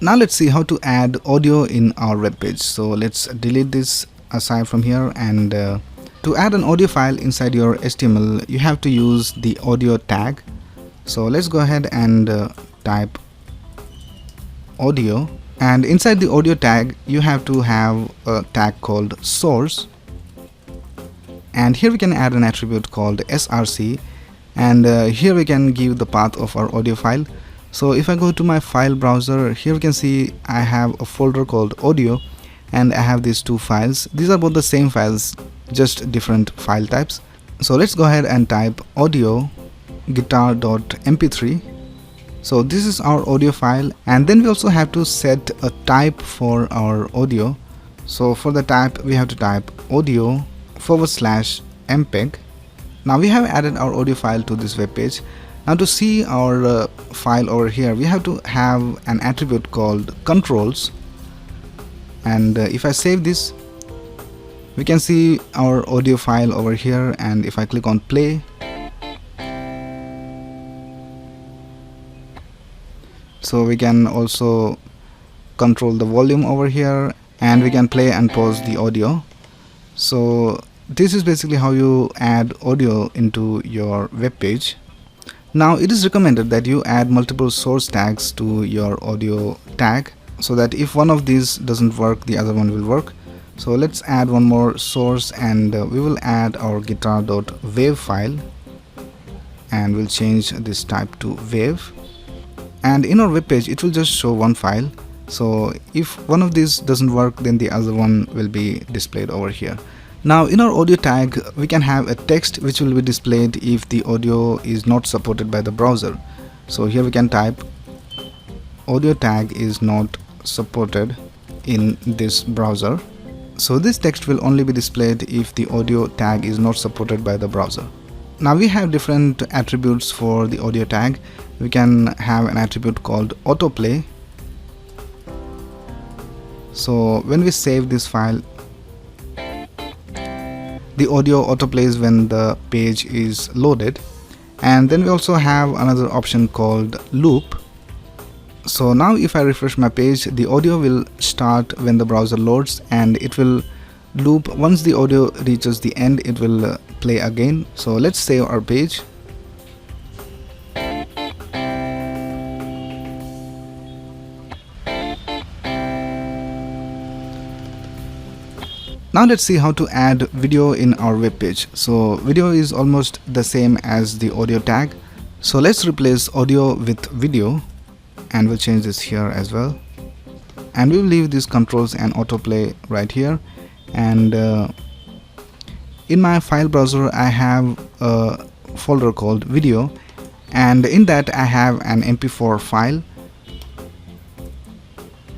Now let's see how to add audio in our web page. So let's delete this aside from here, and to add an audio file inside your HTML you have to use the audio tag. So let's go ahead and type audio, and inside the audio tag you have to have a tag called source, and here we can add an attribute called src, and here we can give the path of our audio file. So if I go to my file browser, here we can see I have a folder called audio, and I have these two files. These are both the same files, just different file types. So let's go ahead and type audio guitar.mp3. So this is our audio file, and then we also have to set a type for our audio. So for the type we have to type audio/mpeg. Now we have added our audio file to this web page. Now to see our file over here, we have to have an attribute called controls, and if I save this, we can see our audio file over here, and if I click on play, so we can also control the volume over here, and we can play and pause the audio. So this is basically how you add audio into your web page. Now it is recommended that you add multiple source tags to your audio tag, so that if one of these doesn't work, the other one will work. So let's add one more source, and we will add our guitar.wav file, and we'll change this type to wave. And in our web page it will just show one file. So if one of these doesn't work, then the other one will be displayed over here. Now in our audio tag we can have a text which will be displayed if the audio is not supported by the browser. So here we can type audio tag is not supported in this browser. So this text will only be displayed if the audio tag is not supported by the browser. Now we have different attributes for the audio tag. We can have an attribute called autoplay. So when we save this file, the audio autoplays when the page is loaded. And then we also have another option called loop. So now if I refresh my page, the audio will start when the browser loads, and it will loop. Once the audio reaches the end, it will play again. So let's save our page. Now let's see how to add video in our web page. So video is almost the same as the audio tag. So let's replace audio with video, and we'll change this here as well. And we'll leave these controls and autoplay right here. And in my file browser I have a folder called video, and in that I have an mp4 file.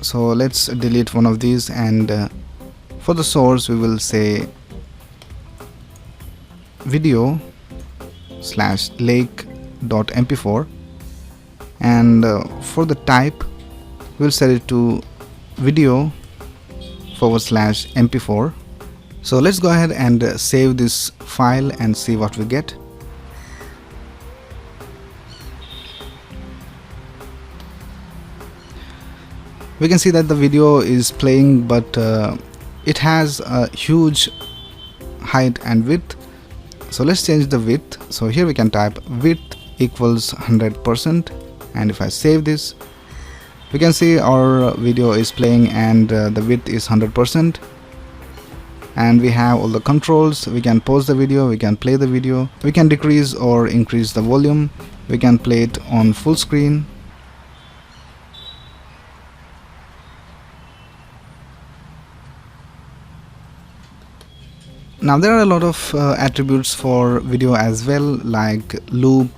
So let's delete one of these, and for the source we will say video/lake.mp4, and for the type we'll set it to video/mp4. So let's go ahead and save this file and see what we get. We can see that the video is playing, but it has a huge height and width. So let's change the width. So here we can type width equals 100%, and if I save this, we can see our video is playing, and the width is 100%. And we have all the controls. We can pause the video, we can play the video, we can decrease or increase the volume, we can play it on full screen. Now there are a lot of attributes for video as well, like loop,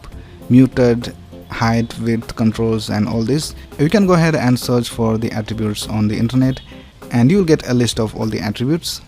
muted, height, width, controls, and all this. You can go ahead and search for the attributes on the internet, and you'll get a list of all the attributes.